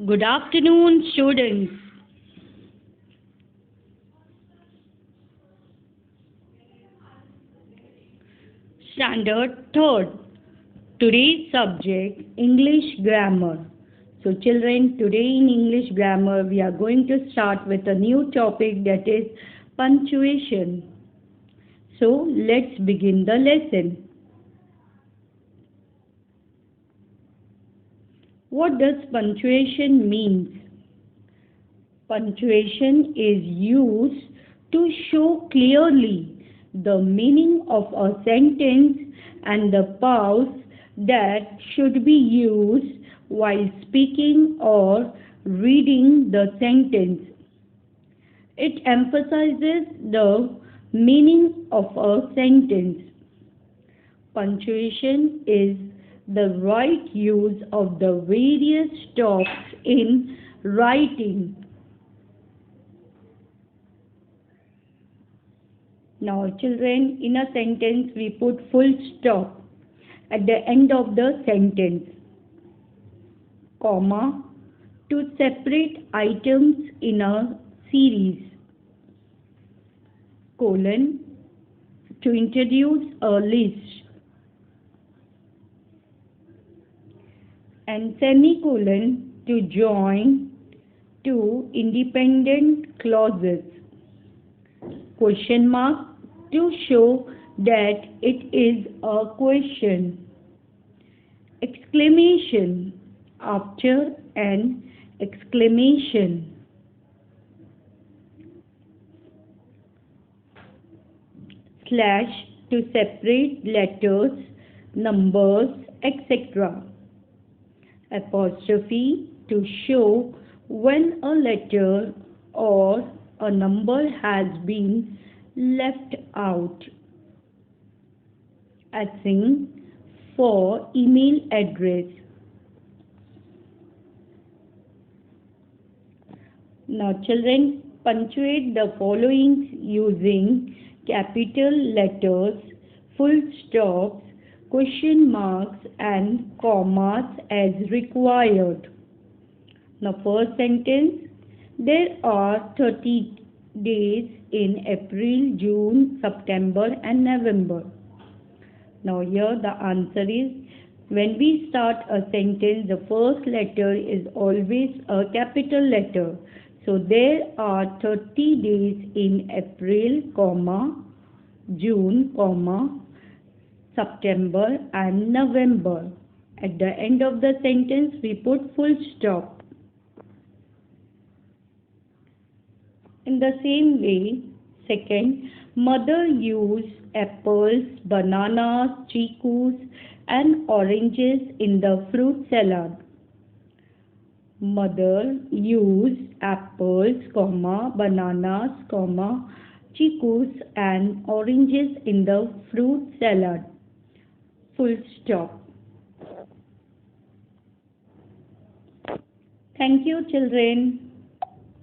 Good afternoon, students. Standard 3rd. Today's subject English grammar. So children, today in English grammar we are going to start with a new topic, that is punctuation. So let's begin the lesson. What does punctuation mean? Punctuation is used to show clearly the meaning of a sentence and the pause that should be used while speaking or reading the sentence. It emphasizes the meaning of a sentence. Punctuation is the right use of the various stops in writing. Now children, in a sentence we put full stop at the end of the sentence, comma, to separate items in a series, colon, to introduce a list, and semicolon to join two independent clauses, question mark to show that it is a question, exclamation after an exclamation, slash to separate letters, numbers, etc., apostrophe to show when a letter or a number has been left out, async for email address. Now children, punctuate the following using capital letters, full stops, question marks and commas as required. Now first sentence, there are 30 days in April, June, September and November. Now here the answer is, when we start a sentence, the first letter is always a capital letter. So there are 30 days in April, comma, June, comma, September and November. At the end of the sentence we put full stop. In the same way, second, mother used apples, bananas, chicus and oranges in the fruit salad. Mother used apples, bananas, chicus and oranges in the fruit salad. Full stop. Thank you, children.